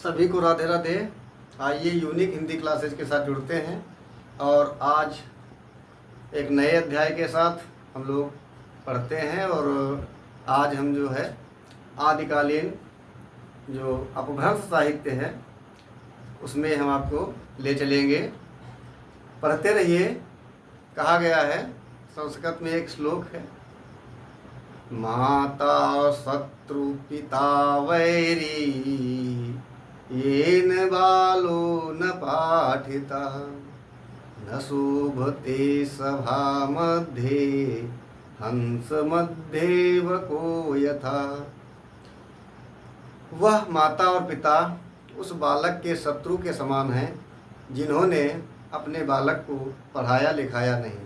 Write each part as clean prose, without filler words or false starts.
सभी को राधे राधे। आइए यूनिक हिंदी क्लासेस के साथ जुड़ते हैं और आज एक नए अध्याय के साथ हम लोग पढ़ते हैं। और आज हम जो है आदिकालीन जो अपभ्रंश साहित्य है उसमें हम आपको ले चलेंगे। पढ़ते रहिए। कहा गया है, संस्कृत में एक श्लोक है, माता शत्रु पिता वैरी येन बालो न पाठिता न शोभते सभा मध्ये हंस मध्येव को यथा। वह माता और पिता उस बालक के शत्रु के समान हैं जिन्होंने अपने बालक को पढ़ाया लिखाया नहीं,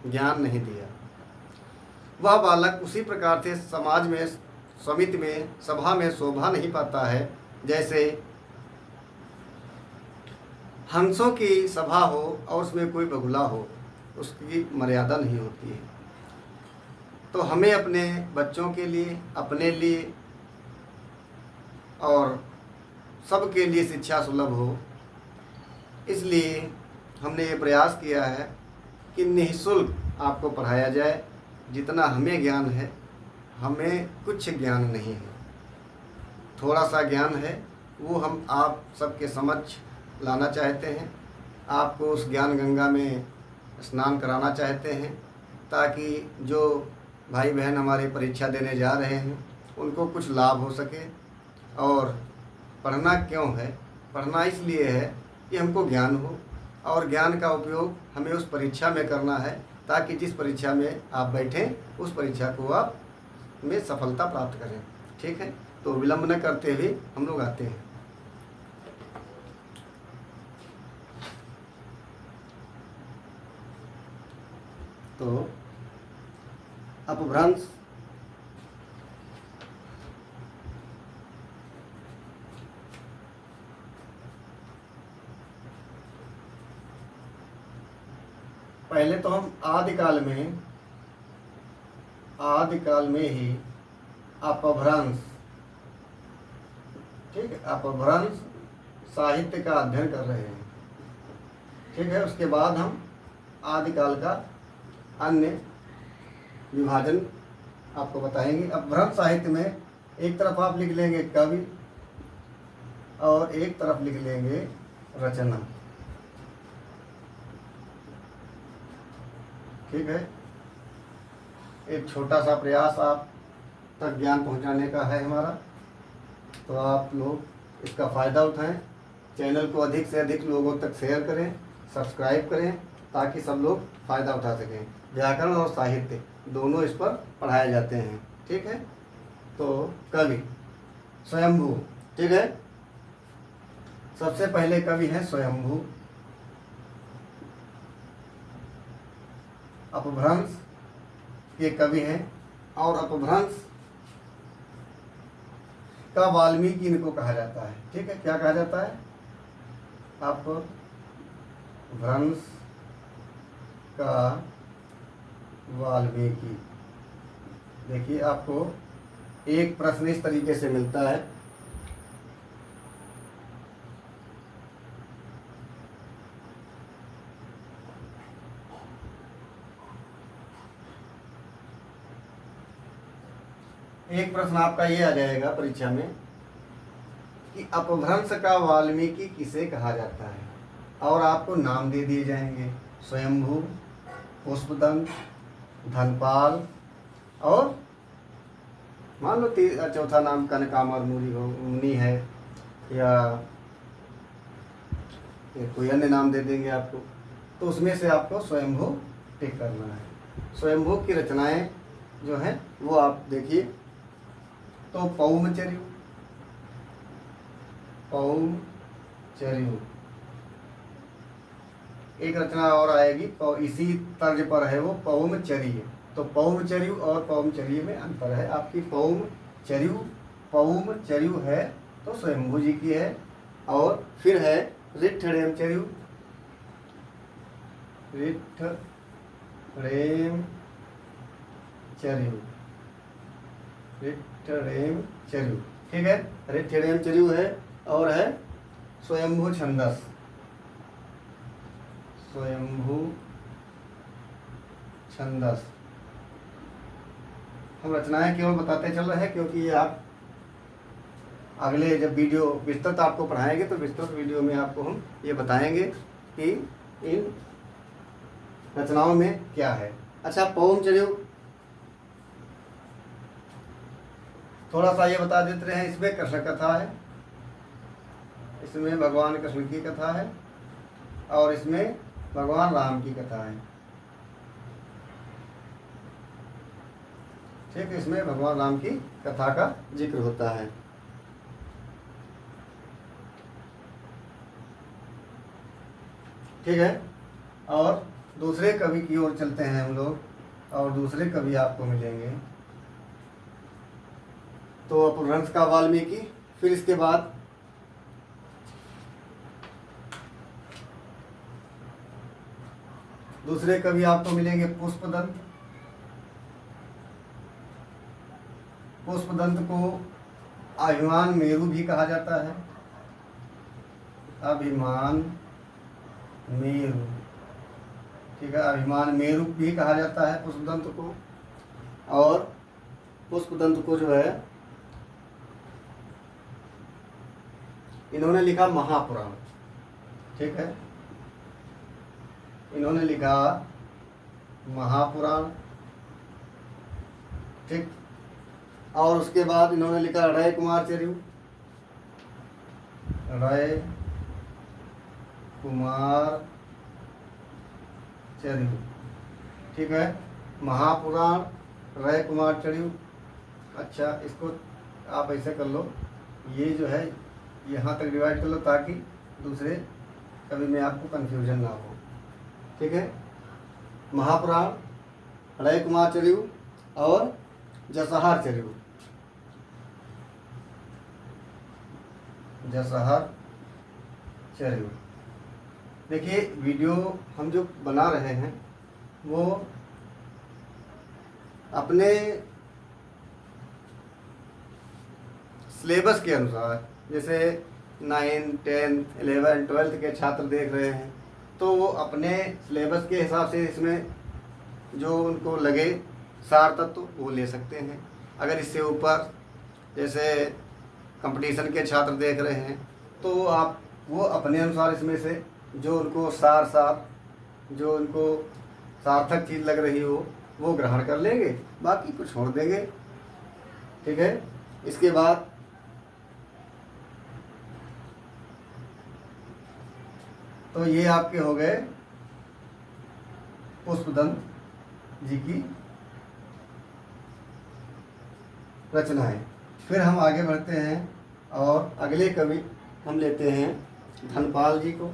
ज्ञान नहीं दिया। वह बालक उसी प्रकार से समाज में, समिति में, सभा में शोभा नहीं पाता है जैसे हंसों की सभा हो और उसमें कोई बगुला हो, उसकी मर्यादा नहीं होती है। तो हमें अपने बच्चों के लिए, अपने लिए और सबके लिए शिक्षा सुलभ हो, इसलिए हमने ये प्रयास किया है कि निःशुल्क आपको पढ़ाया जाए। जितना हमें ज्ञान है, हमें कुछ ज्ञान नहीं है, थोड़ा सा ज्ञान है, वो हम आप सबके समक्ष लाना चाहते हैं। आपको उस ज्ञान गंगा में स्नान कराना चाहते हैं ताकि जो भाई बहन हमारे परीक्षा देने जा रहे हैं उनको कुछ लाभ हो सके। और पढ़ना क्यों है? पढ़ना इसलिए है कि हमको ज्ञान हो और ज्ञान का उपयोग हमें उस परीक्षा में करना है ताकि जिस परीक्षा में आप बैठें उस परीक्षा को आप में सफलता प्राप्त करें। ठीक है, तो विलंब न करते हुए हम लोग आते हैं। तो अपभ्रंश पहले तो हम आदिकाल में ही अपभ्रंश, ठीक है, अपभ्रंश साहित्य का अध्ययन कर रहे हैं। ठीक है, उसके बाद हम आदिकाल का अन्य विभाजन आपको बताएंगे। अपभ्रंश साहित्य में एक तरफ आप लिख लेंगे कवि और एक तरफ लिख लेंगे रचना। ठीक है, एक छोटा सा प्रयास आप तक ज्ञान पहुंचाने का है हमारा, तो आप लोग इसका फ़ायदा उठाएं। चैनल को अधिक से अधिक लोगों तक शेयर करें, सब्सक्राइब करें ताकि सब लोग फ़ायदा उठा सकें। व्याकरण और साहित्य दोनों इस पर पढ़ाए जाते हैं। ठीक है, तो कवि स्वयंभू। ठीक है, सबसे पहले कवि हैं स्वयंभू। अपभ्रंश के कवि हैं और अपभ्रंश का वाल्मीकि इनको कहा जाता है। ठीक है, क्या कहा जाता है? अपभ्रंश का वाल्मीकि। देखिए, आपको एक प्रश्न इस तरीके से मिलता है, एक प्रश्न आपका ये आ जाएगा परीक्षा में कि अपभ्रंश का वाल्मीकि किसे कहा जाता है, और आपको नाम दे दिए जाएंगे, स्वयंभू, पुष्पदंत, धनपाल और मान लो चौथा नाम कनकामर मुनि है, या कोई अन्य नाम दे देंगे आपको। तो उसमें से आपको स्वयंभू टिक करना है। स्वयंभू की रचनाएं जो हैं वो आप देखिए, तो पौमचर्यु, एक रचना और आएगी इसी तर्ज पर है, वो पौमचर्य। तो पौमचर्यु और पौमचर्य में अंतर है। आपकी पौमचर्यु है तो स्वयंभू जी की है, और फिर है ऋट्ठडेमचर्यु, ऋट्ठडेमचर्यु। ठीक है, ऋट्ठडेमचर्यु है और है स्वयंभू छंदस। स्वयंभू छंदस। हम रचनाएं केवल बताते चल रहे हैं क्योंकि ये आप अगले जब वीडियो विस्तृत आपको पढ़ाएंगे तो विस्तृत वीडियो में आपको हम ये बताएंगे कि इन रचनाओं में क्या है। अच्छा, पौम चलिए थोड़ा सा ये बता देते हैं। इसमें कृष्ण कथा है, इसमें भगवान कृष्ण की कथा है और इसमें भगवान राम की कथा है। ठीक है, इसमें भगवान राम की कथा का जिक्र होता है। ठीक है, और दूसरे कवि की ओर चलते हैं हम लोग और दूसरे कवि आपको मिलेंगे। तो अपभ्रंश का वाल्मीकि, फिर इसके बाद दूसरे कवि आपको मिलेंगे पुष्पदंत। पुष्पदंत को अभिमान मेरु भी कहा जाता है। अभिमान मेरु, ठीक है, अभिमान मेरु भी कहा जाता है पुष्पदंत को। और पुष्पदंत को जो है इन्होंने लिखा महापुराण। ठीक है, इन्होंने लिखा महापुराण। ठीक, और उसके बाद इन्होंने लिखा रय कुमार चरिऊ। रय कुमार चरिऊ, ठीक है, महापुराण, रय कुमार चरिऊ। अच्छा, इसको आप ऐसे कर लो, ये जो है यहाँ तक डिवाइड कर लो ताकि दूसरे कभी में आपको कन्फ्यूजन ना हो। ठीक है, महापुराण, रय कुमार चरिऊ और जसहार चरिऊ। जसहार चरिऊ। देखिए, वीडियो हम जो बना रहे हैं वो अपने सिलेबस के अनुसार, जैसे 9, 10, 11, 12 के छात्र देख रहे हैं तो वो अपने सिलेबस के हिसाब से इसमें जो उनको लगे सार तत्व वो ले सकते हैं। अगर इससे ऊपर जैसे कंपटीशन के छात्र देख रहे हैं तो आप वो अपने अनुसार इसमें से जो उनको जो उनको सार्थक चीज़ लग रही हो वो ग्रहण कर लेंगे, बाकी कुछ छोड़ देंगे। ठीक है, इसके बाद तो ये आपके हो गए पुष्पदंत जी की रचनाएं। फिर हम आगे बढ़ते हैं और अगले कवि हम लेते हैं धनपाल जी को।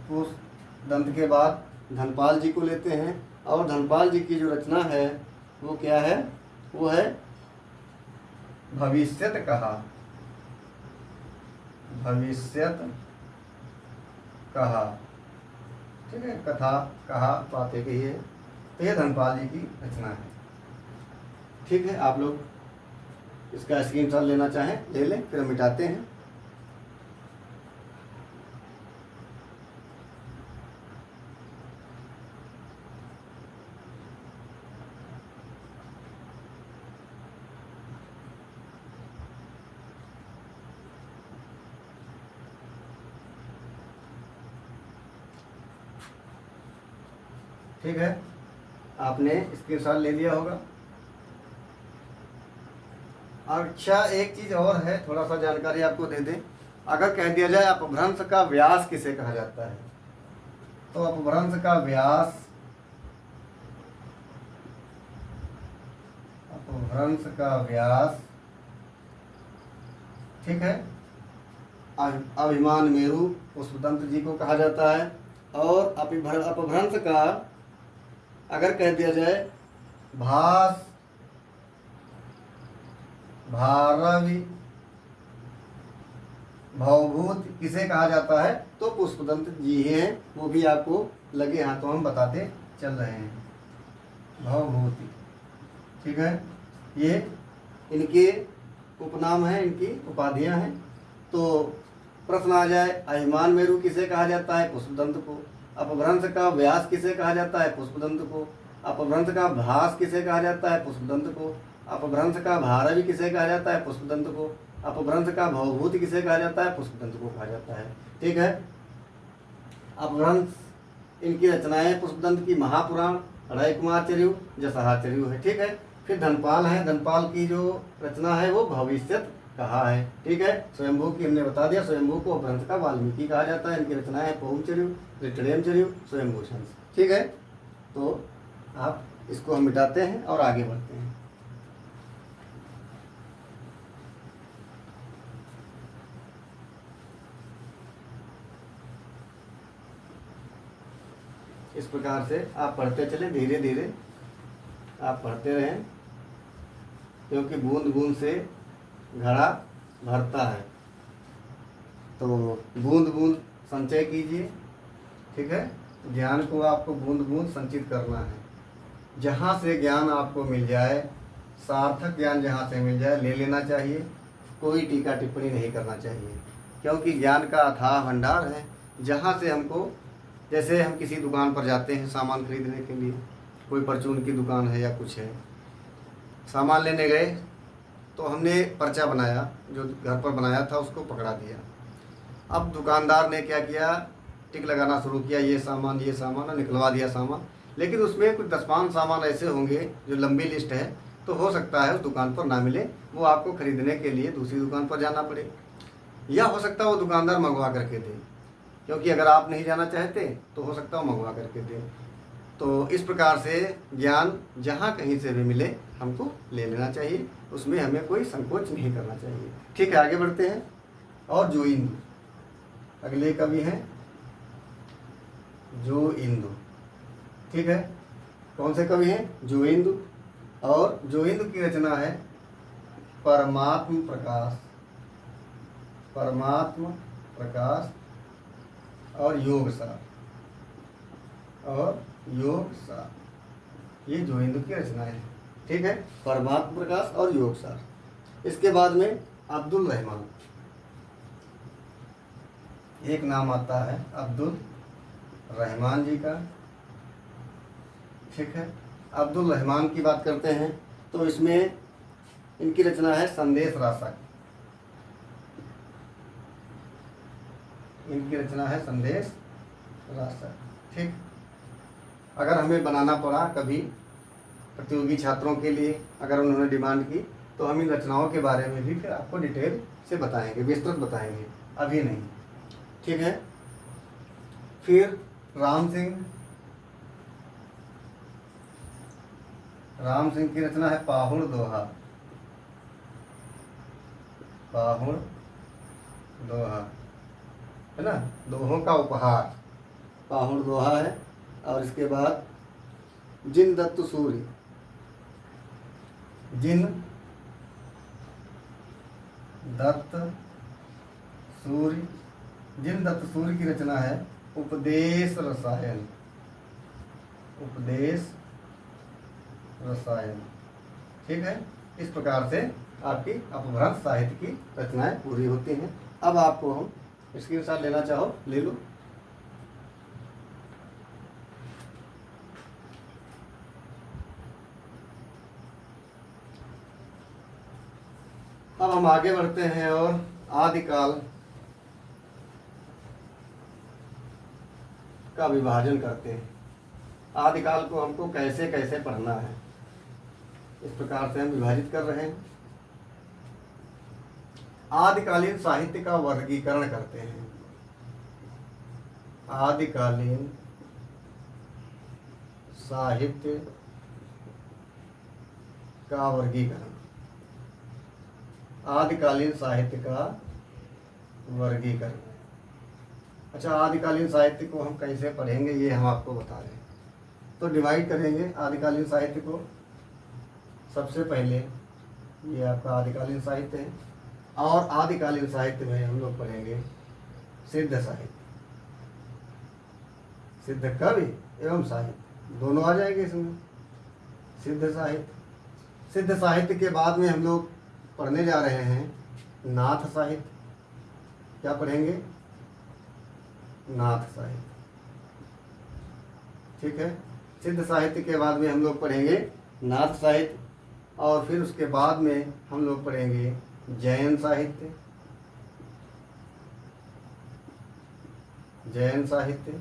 पुष्पदंत के बाद धनपाल जी को लेते हैं और धनपाल जी की जो रचना है वो क्या है? वो है भविष्यत कहा। भविष्यत कहा, ठीक है, कथा कहा बातें कही है। तो ये धनपाल जी की रचना है। ठीक है, आप लोग इसका स्क्रीनशॉट लेना चाहें ले लें, फिर हम मिटाते हैं। ठीक है, आपने स्क्रीनशॉट ले लिया होगा। अच्छा, एक चीज़ और है, थोड़ा सा जानकारी आपको दे दें। अगर कह दिया जाए अपभ्रंश का व्यास किसे कहा जाता है, तो अपभ्रंश का व्यास, अपभ्रंश का व्यास, ठीक है, अभिमान मेरु पुष्पदंत जी को कहा जाता है। और अपभ्रंश का अगर कह दिया जाए भास भारवी भवभूत किसे कहा जाता है, तो पुष्पदंत जी हैं। वो भी आपको लगे हाथों हम बताते चल रहे हैं। भवभूति, ठीक है, ये इनके उपनाम हैं, इनकी उपाधियां हैं। तो प्रश्न आ जाए, अहिमान मेरु किसे कहा जाता है? पुष्पदंत को। अपभ्रंश का व्यास किसे कहा जाता है? पुष्पदंत को। अपभ्रंश का भास किसे कहा जाता है? पुष्पदंत को। अपभ्रंश का भारवी किसे कहा जाता है? पुष्पदंत को। अपभ्रंश का भवभूत किसे कहा जाता है? पुष्पदंत को कहा जाता है। ठीक है। अपभ्रंश इनकी रचनाएं पुष्पदंत की महापुराण, रय कुमार चर्यु, जसहाचर्यु है। ठीक है। फिर धनपाल है, धनपाल की जो रचना है वो भविष्यत कहा है। ठीक है। स्वयंभू की हमने बता दिया, स्वयंभू को अपभ्रंश का वाल्मीकि कहा जाता है। इनकी रचनाएं है पौमचर्यु, ऋतुचर्यु, स्वयंभू शंस। ठीक है। तो आप इसको हम मिटाते हैं और आगे बढ़ते हैं। इस प्रकार से आप पढ़ते चलें, धीरे धीरे आप पढ़ते रहें, क्योंकि बूंद बूंद से घड़ा भरता है। तो बूंद बूंद संचय कीजिए। ठीक है। ज्ञान को आपको बूंद बूंद संचित करना है। जहाँ से ज्ञान आपको मिल जाए, सार्थक ज्ञान जहाँ से मिल जाए ले लेना चाहिए। कोई टीका टिप्पणी नहीं करना चाहिए, क्योंकि ज्ञान का अथाह भंडार है। जहाँ से हमको, जैसे हम किसी दुकान पर जाते हैं सामान खरीदने के लिए, कोई परचून की दुकान है या कुछ है, सामान लेने गए तो हमने पर्चा बनाया, जो घर पर बनाया था उसको पकड़ा दिया। अब दुकानदार ने क्या किया, टिक लगाना शुरू किया, ये सामान और निकलवा दिया सामान। लेकिन उसमें कुछ 10-5 सामान ऐसे होंगे जो लंबी लिस्ट है, तो हो सकता है उस दुकान पर ना मिले, वो आपको खरीदने के लिए दूसरी दुकान पर जाना पड़े, या हो सकता है वो दुकानदार मंगवा करके दे, क्योंकि अगर आप नहीं जाना चाहते तो हो सकता है वो मंगवा करके दे। तो इस प्रकार से ज्ञान जहाँ कहीं से भी मिले हमको ले लेना चाहिए, उसमें हमें कोई संकोच नहीं करना चाहिए। ठीक है, आगे बढ़ते हैं। और जो इंदु, अगले कवि हैं जो इंदु। ठीक है। कौन से कवि हैं? जो इंदु। और जो इंदु की रचना है परमात्म प्रकाश, परमात्म प्रकाश और योग सार, और योग सार, ये जो इंदु की रचना है। ठीक है। परमात्म प्रकाश और योग सार। इसके बाद में अब्दुल रहमान, एक नाम आता है अब्दुल रहमान जी का। ठीक है। अब्दुल रहमान की बात करते हैं तो इसमें इनकी रचना है संदेश रासक, इनकी रचना है संदेश रासक। ठीक। अगर हमें बनाना पड़ा कभी प्रतियोगी छात्रों के लिए, अगर उन्होंने डिमांड की, तो हम इन रचनाओं के बारे में भी फिर आपको डिटेल से बताएंगे, विस्तृत बताएंगे, अभी नहीं। ठीक है। फिर राम सिंह, राम सिंह की रचना है पाहुण दोहा, पाहुण दोहा है ना, दोहों का उपहार, पाहुण दोहा है। और इसके बाद जिन दत्त सूर्य, जिन दत्त सूर्य, जिन दत्त सूर्य की रचना है उपदेश रसायन, उपदेश रसायन। ठीक है। इस प्रकार से आपकी अपभ्रंश साहित्य की रचनाएं पूरी होती हैं। अब आपको हम स्क्रीनशॉट लेना चाहो ले लो। अब हम आगे बढ़ते हैं और आदिकाल का विभाजन करते हैं। आदिकाल को हमको कैसे कैसे पढ़ना है, इस प्रकार से हम विभाजित कर रहे हैं। आदिकालीन साहित्य का वर्गीकरण करते हैं। आदिकालीन साहित्य का वर्गीकरण, आदिकालीन साहित्य का वर्गीकरण। अच्छा, आदिकालीन साहित्य को हम कैसे पढ़ेंगे ये हम आपको बता रहे हैं। तो डिवाइड करेंगे आदिकालीन साहित्य को। सबसे पहले ये आपका आदिकालीन साहित्य है, और आदिकालीन साहित्य में हम लोग पढ़ेंगे सिद्ध साहित्य, सिद्ध कवि एवं साहित्य दोनों आ जाएंगे इसमें। सिद्ध साहित्य, सिद्ध साहित्य के बाद में हम लोग पढ़ने जा रहे हैं नाथ साहित्य। क्या पढ़ेंगे? नाथ साहित्य। ठीक है। सिद्ध साहित्य के बाद में हम लोग पढ़ेंगे नाथ साहित्य, और फिर उसके बाद में हम लोग पढ़ेंगे जैन साहित्य। जैन साहित्य,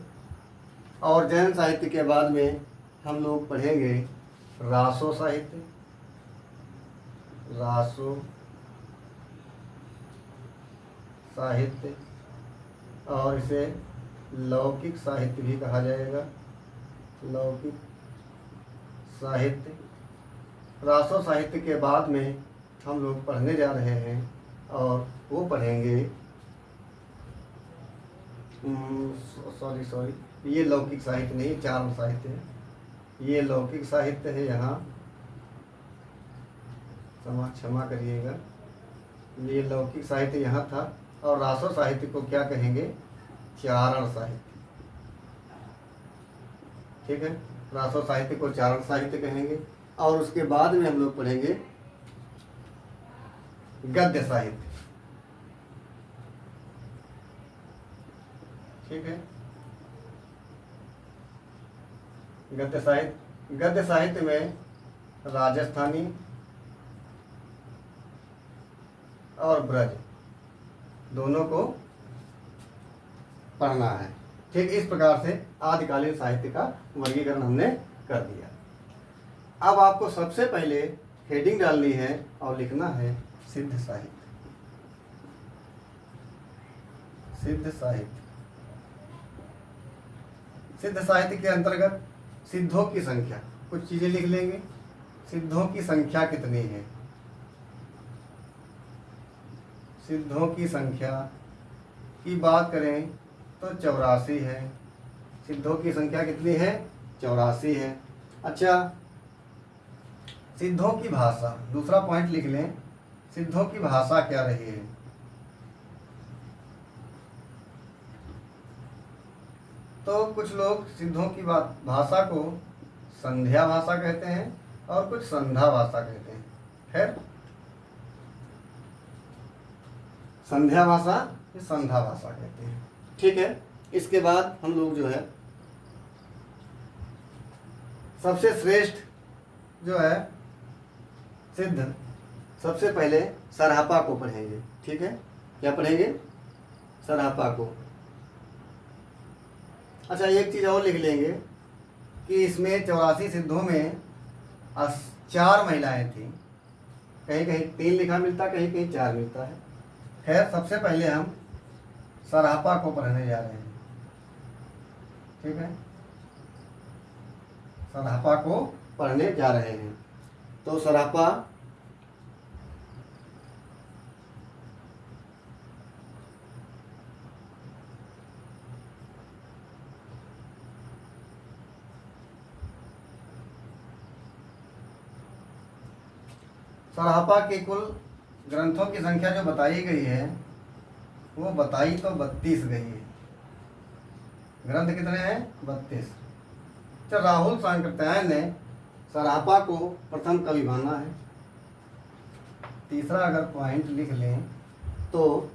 और जैन साहित्य के बाद में हम लोग पढ़ेंगे रासो साहित्य। रासो साहित्य, और इसे लौकिक साहित्य भी कहा जाएगा। लौकिक साहित्य। रासो साहित्य के बाद में हम लोग पढ़ने जा रहे हैं, और वो पढ़ेंगे सॉरी, ये लौकिक साहित्य नहीं, चारण साहित्य है। ये लौकिक साहित्य है, यहाँ क्षमा करिएगा, ये लौकिक साहित्य यहाँ था। और रासो साहित्य को क्या कहेंगे? चारण साहित्य। ठीक है, रासो साहित्य को चारण साहित्य कहेंगे। और उसके बाद में हम लोग पढ़ेंगे गद्य साहित्य। ठीक है, गद्य साहित्य। गद्य साहित्य में राजस्थानी और ब्रज दोनों को पढ़ना है। ठीक, इस प्रकार से आदिकालीन साहित्य का वर्गीकरण हमने कर दिया। अब आपको सबसे पहले हेडिंग डालनी है और लिखना है सिद्ध साहित्य। सिद्ध साहित्य। सिद्ध साहित्य के अंतर्गत सिद्धों की संख्या, कुछ चीजें लिख लेंगे। सिद्धों की संख्या कितनी है? सिद्धों की संख्या की बात करें तो 84 है। सिद्धों की संख्या कितनी है? 84 है। अच्छा, सिद्धों की भाषा, दूसरा पॉइंट लिख लें, सिद्धों की भाषा क्या रही है? तो कुछ लोग सिद्धों की भाषा को संध्या भाषा कहते हैं, और कुछ संध्या भाषा कहते हैं। खैर, संध्या भाषा या संध्या भाषा कहते हैं। ठीक है, इसके बाद हम लोग जो है सबसे श्रेष्ठ जो है सिद्ध, सबसे पहले सरापा को पढ़ेंगे। ठीक है, क्या पढ़ेंगे? सरापा को। अच्छा, एक चीज़ और लिख लेंगे कि इसमें 84 सिद्धों में 4 महिलाएं थीं। कहीं कहीं 3 लिखा मिलता, कहीं कहीं 4 मिलता है। खैर, सबसे पहले हम सरापा को पढ़ने जा रहे हैं। ठीक है, सरापा को पढ़ने जा रहे हैं। तो सरापा सरापा के कुल ग्रंथों की संख्या जो बताई गई है, वो बताई तो 32 गई है। ग्रंथ कितने हैं? 32। तो राहुल सांकृत्यायन ने सरापा को प्रथम कवि माना है। तीसरा अगर पॉइंट लिख लें तो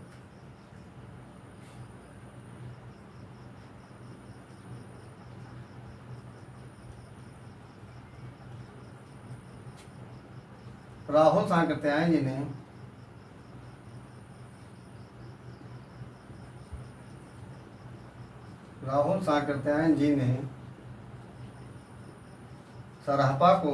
राहुल सांकृत्यायन जी ने सरापा को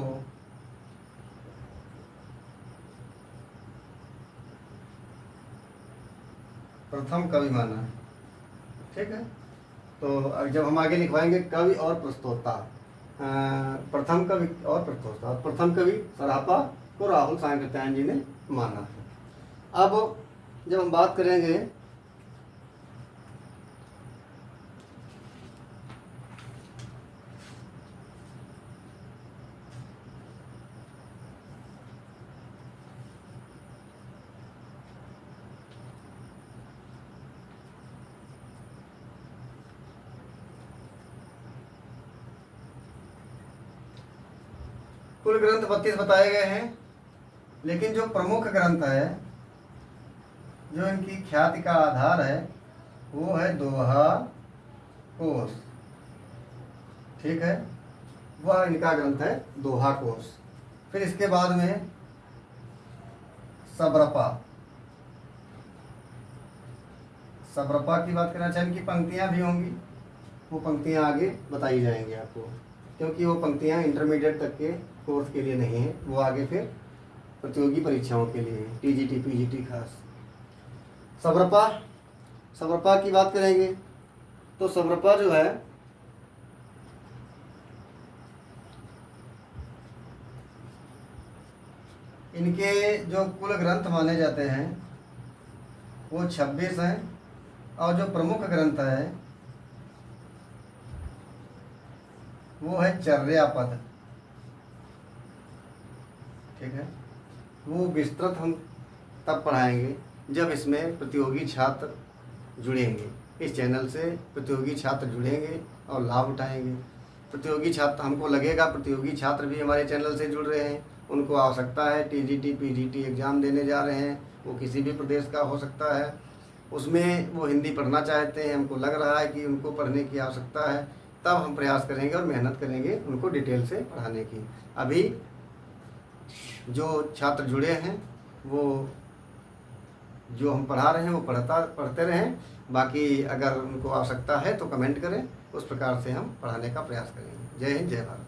प्रथम कवि माना है। ठीक है, तो अब जब हम आगे लिखवाएंगे कवि और प्रस्तोता, प्रथम कवि और प्रस्तोता, प्रथम कवि सरापा को राहुल सांकृत्यायन जी ने माना है। अब जब हम बात करेंगे कुल ग्रंथ 32 बताए गए हैं। लेकिन जो प्रमुख ग्रंथ है, जो इनकी ख्याति का आधार है, वो है दोहा कोश। ठीक है, वह इनका ग्रंथ है दोहा कोश। फिर इसके बाद में सब्रपा। सब्रपा की बात करना चाहिए, इनकी पंक्तियाँ भी होंगी, वो पंक्तियाँ आगे बताई जाएंगी आपको, क्योंकि वो पंक्तियाँ इंटरमीडिएट तक के कोर्स के लिए नहीं है, वो आगे फिर प्रतियोगी परीक्षाओं के लिए है, टीजीटी पीजीटी खास। सब्रपा, सब्रपा की बात करेंगे तो सब्रपा जो है इनके जो कुल ग्रंथ माने जाते हैं वो 26 हैं, और जो प्रमुख ग्रंथ है वो है चर्यापद। ठीक है, वो विस्तृत हम तब पढ़ाएंगे जब इसमें प्रतियोगी छात्र जुड़ेंगे। इस चैनल से प्रतियोगी छात्र जुड़ेंगे और लाभ उठाएंगे। प्रतियोगी छात्र, हमको लगेगा प्रतियोगी छात्र भी हमारे चैनल से जुड़ रहे हैं, उनको आवश्यकता है, टीजीटी पीजीटी एग्ज़ाम देने जा रहे हैं, वो किसी भी प्रदेश का हो सकता है, उसमें वो हिंदी पढ़ना चाहते हैं, हमको लग रहा है कि उनको पढ़ने की आवश्यकता है, तब हम प्रयास करेंगे और मेहनत करेंगे उनको डिटेल से पढ़ाने की। अभी जो छात्र जुड़े हैं वो जो हम पढ़ा रहे हैं वो पढ़ते रहें, बाकी अगर उनको आवश्यकता है तो कमेंट करें, उस प्रकार से हम पढ़ाने का प्रयास करेंगे। जय हिंद, जय भारत।